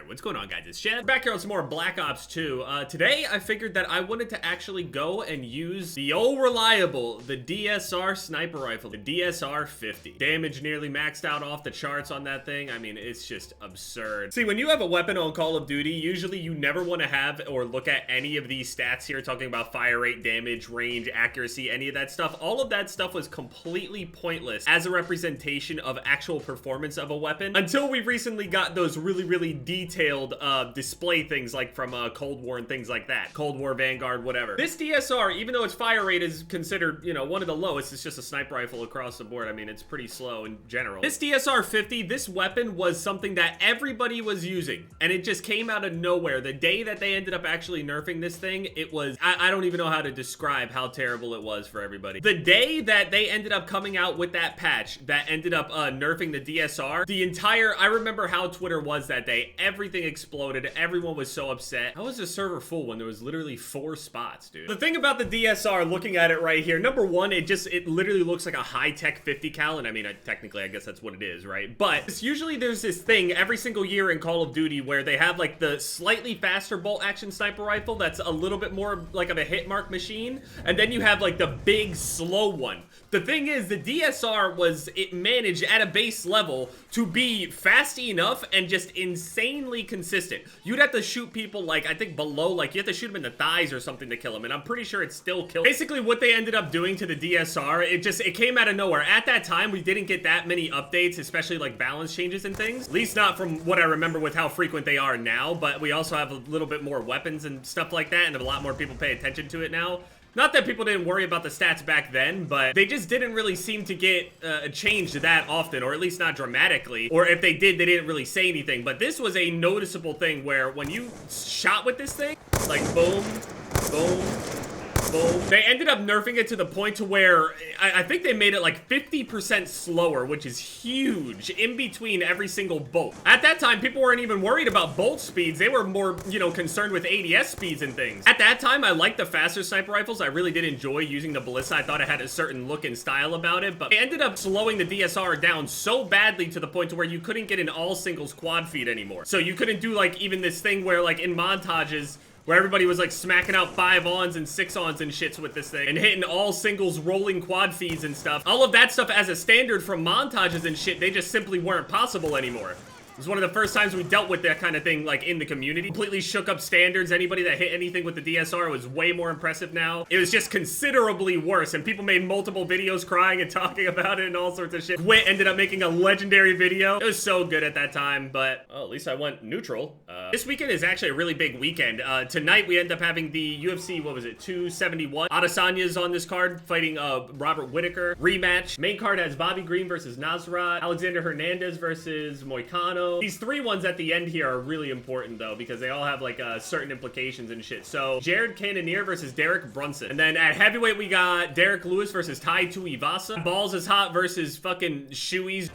Alright, what's going on, guys? It's Chad. Back here on some more Black Ops 2. Today, I figured that I wanted to actually go and use the old reliable, the DSR sniper rifle, the DSR 50. Damage nearly maxed out off the charts on that thing. I mean, it's just absurd. See, when you have a weapon on Call of Duty, usually you never want to have or look at any of these stats here, talking about fire rate, damage, range, accuracy, any of that stuff. All of that stuff was completely pointless as a representation of actual performance of a weapon until we recently got those really detailed display things like from Cold War and things like that. Cold War, Vanguard, whatever. This DSR, even though its fire rate is considered, you know, one of the lowest, it's just a sniper rifle across the board. I mean, it's pretty slow in general. This DSR 50, this weapon was something that everybody was using, and it just came out of nowhere. The day that they ended up actually nerfing this thing, it was, I don't even know how to describe how terrible it was for everybody. The day that they ended up coming out with that patch that ended up nerfing the DSR, the entire, I remember how Twitter was that day. Everything exploded. Everyone was so upset. How was the server full when there was literally 4 spots, dude? The thing about the DSR, looking at it right here, number one, it literally looks like a high-tech 50 cal, and I mean, technically, I guess that's what it is, right? But usually there's this thing every single year in Call of Duty where they have like the slightly faster bolt action sniper rifle that's a little bit more like of a hit mark machine, and then you have like the big slow one. The thing is, the DSR it managed at a base level to be fast enough and just insanely consistent. You'd have to shoot people like, I think below, like you have to shoot them in the thighs or something to kill them, and I'm pretty sure it still killed. Basically what they ended up doing to the DSR, it came out of nowhere. At that time, we didn't get that many updates, especially like balance changes and things. At least not from what I remember with how frequent they are now, but we also have a little bit more weapons and stuff like that, and a lot more people pay attention to it now. Not that people didn't worry about the stats back then, but they just didn't really seem to get changed that often, or at least not dramatically. Or if they did, they didn't really say anything. But this was a noticeable thing where when you shot with this thing, like boom, boom, boom. They ended up nerfing it to the point to where I think they made it like 50% slower, which is huge, in between every single bolt. At that time, people weren't even worried about bolt speeds. They were more, you know, concerned with ADS speeds and things. At that time, I liked the faster sniper rifles. I really did enjoy using the ballista. I thought it had a certain look and style about it, but they ended up slowing the DSR down so badly to the point to where you couldn't get an all singles quad feed anymore. So you couldn't do like even this thing where like in montages, where everybody was like smacking out 5-ons and 6-ons and shits with this thing and hitting all singles rolling quad feeds and stuff. All of that stuff as a standard from montages and shit, they just simply weren't possible anymore. It was one of the first times we dealt with that kind of thing, like, in the community. Completely shook up standards. Anybody that hit anything with the DSR was way more impressive now. It was just considerably worse, and people made multiple videos crying and talking about it and all sorts of shit. Gwit ended up making a legendary video. It was so good at that time, but at least I went neutral. This weekend is actually a really big weekend. Tonight, we end up having the UFC, what was it, 271. Adesanya's on this card, fighting Robert Whittaker. Rematch. Main card has Bobby Green versus Nasrat. Alexander Hernandez versus Moicano. These 3 ones at the end here are really important, though, because they all have, like, certain implications and shit. So, Jared Cannonier versus Derek Brunson. And then at heavyweight, we got Derek Lewis versus Tai Tuivasa. Balls is Hot versus fucking Shoeys.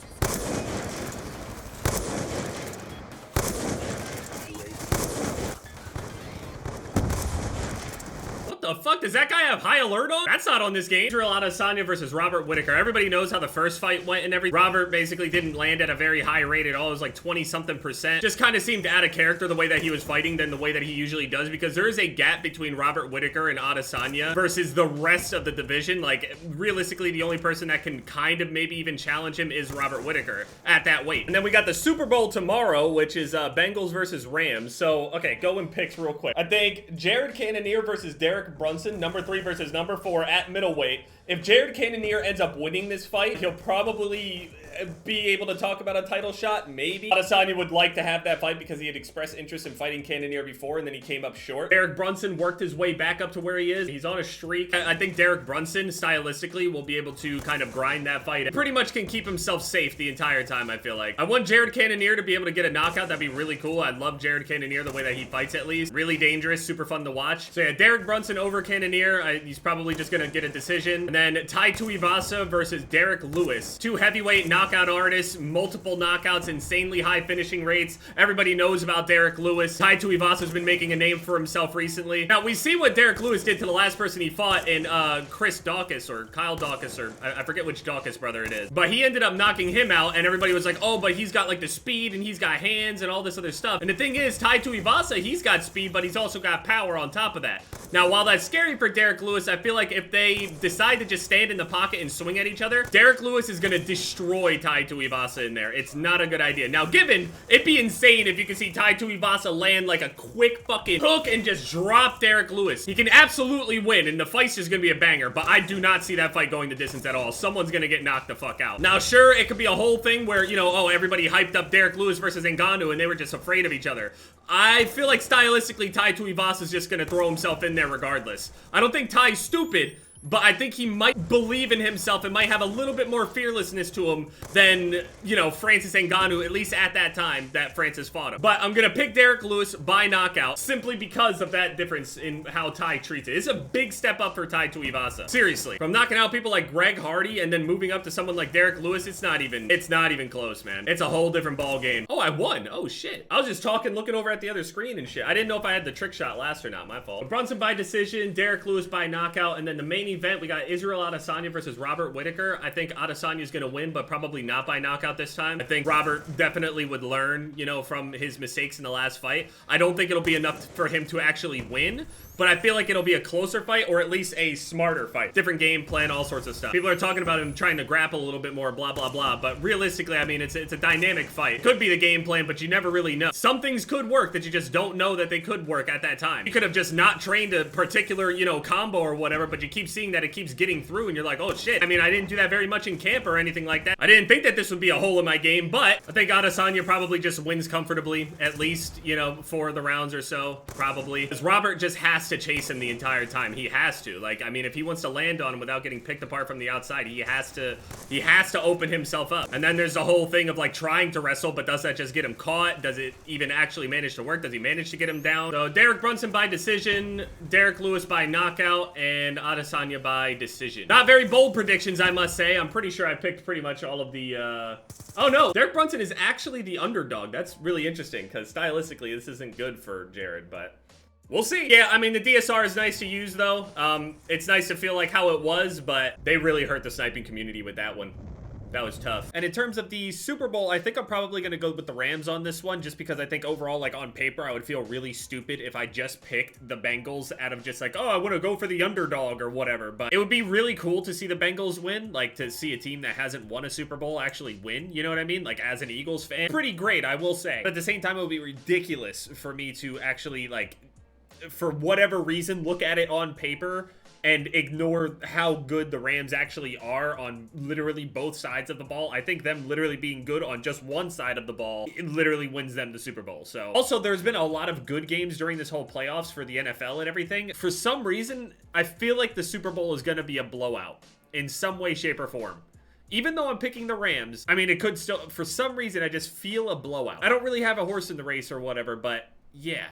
The fuck? Does that guy have high alert on? That's not on this game. Israel Adesanya versus Robert Whittaker. Everybody knows how the first fight went and everything. Robert basically didn't land at a very high rate at all. It was like 20-something%. Just kind of seemed out of character the way that he was fighting than the way that he usually does, because there is a gap between Robert Whittaker and Adesanya versus the rest of the division. Like, realistically, the only person that can kind of maybe even challenge him is Robert Whittaker at that weight. And then we got the Super Bowl tomorrow, which is Bengals versus Rams. So, okay, go in picks real quick. I think Jared Cannonier versus Derek Brunson, number 3 versus number 4 at middleweight. If Jared Cannonier ends up winning this fight, he'll probably be able to talk about a title shot, maybe. Adesanya would like to have that fight because he had expressed interest in fighting Cannonier before, and then he came up short. Derek Brunson worked his way back up to where he is. He's on a streak. I think Derek Brunson, stylistically, will be able to kind of grind that fight and pretty much can keep himself safe the entire time, I feel like. I want Jared Cannonier to be able to get a knockout. That'd be really cool. I love Jared Cannonier the way that he fights, at least. Really dangerous, super fun to watch. So yeah, Derek Brunson over Cannonier. He's probably just gonna get a decision. And then Tai Tuivasa versus Derek Lewis. 2 heavyweight, not knockout artist, multiple knockouts, insanely high finishing rates. Everybody knows about Derek Lewis. Tai Tuivasa's been making a name for himself recently. Now, we see what Derek Lewis did to the last person he fought in Chris Dawkins, or Kyle Dawkins, or I forget which Dawkins brother it is. But he ended up knocking him out, and everybody was like, oh, but he's got like the speed, and he's got hands, and all this other stuff. And the thing is, Tai Tuivasa, he's got speed, but he's also got power on top of that. Now, while that's scary for Derek Lewis, I feel like if they decide to just stand in the pocket and swing at each other, Derek Lewis is gonna destroy Tai Tuivasa in there. It's not a good idea. Now, given, it'd be insane if you could see Tai Tuivasa land like a quick fucking hook and just drop Derek Lewis. He can absolutely win, and the fight's just gonna be a banger, but I do not see that fight going the distance at all. Someone's gonna get knocked the fuck out. Now, sure, it could be a whole thing where, you know, oh, everybody hyped up Derek Lewis versus Ngannou, and they were just afraid of each other. I feel like stylistically, Tai Tuivasa is just gonna throw himself in there regardless. I don't think Tai's stupid, but I think he might believe in himself and might have a little bit more fearlessness to him than, you know, Francis Ngannou, at least at that time that Francis fought him. But I'm gonna pick Derek Lewis by knockout simply because of that difference in how Tai treats it. It's a big step up for Tai Tuivasa. Seriously. From knocking out people like Greg Hardy and then moving up to someone like Derek Lewis, it's not even close, man. It's a whole different ball game. Oh, I won. Oh, shit. I was just talking, looking over at the other screen and shit. I didn't know if I had the trick shot last or not. My fault. Brunson by decision, Derek Lewis by knockout, and then the main event, we got Israel Adesanya versus Robert Whittaker. I think Adesanya's gonna win, but probably not by knockout this time. I think Robert definitely would learn, you know, from his mistakes in the last fight. I don't think it'll be enough for him to actually win, but I feel like it'll be a closer fight, or at least a smarter fight. Different game plan, all sorts of stuff. People are talking about him trying to grapple a little bit more, blah, blah, blah, but realistically, I mean, it's a dynamic fight. It could be the game plan, but you never really know. Some things could work that you just don't know that they could work at that time. You could have just not trained a particular, you know, combo or whatever, but you keep seeing that it keeps getting through, and you're like, oh shit. I mean, I didn't do that very much in camp or anything like that. I didn't think that this would be a hole in my game, but I think Adesanya probably just wins comfortably, at least, you know, 4 of the rounds or so, probably. Because Robert just has to chase him the entire time. He has to. Like, I mean, if he wants to land on him without getting picked apart from the outside, he has to open himself up. And then there's the whole thing of like trying to wrestle, but does that just get him caught? Does it even actually manage to work? Does he manage to get him down? So Derek Brunson by decision, Derek Lewis by knockout, and Adesanya by decision. Not very bold predictions, I must say. I'm pretty sure I picked pretty much all of the, Oh no, Derek Brunson is actually the underdog. That's really interesting, because stylistically, this isn't good for Jared, but we'll see. Yeah, I mean, the DSR is nice to use, though. It's nice to feel like how it was, but they really hurt the sniping community with that one. That was tough. And in terms of the Super Bowl, I think I'm probably going to go with the Rams on this one, just because I think overall, like on paper, I would feel really stupid if I just picked the Bengals out of just like, oh, I want to go for the underdog or whatever. But it would be really cool to see the Bengals win, like to see a team that hasn't won a Super Bowl actually win. You know what I mean? Like as an Eagles fan, pretty great, I will say. But at the same time, it would be ridiculous for me to actually like, for whatever reason, look at it on paper and ignore how good the Rams actually are on literally both sides of the ball. I think them literally being good on just one side of the ball, it literally wins them the Super Bowl. So also, there's been a lot of good games during this whole playoffs for the NFL and everything. For some reason, I feel like the Super Bowl is going to be a blowout in some way, shape, or form. Even though I'm picking the Rams, I mean, it could still, for some reason, I just feel a blowout. I don't really have a horse in the race or whatever, but yeah.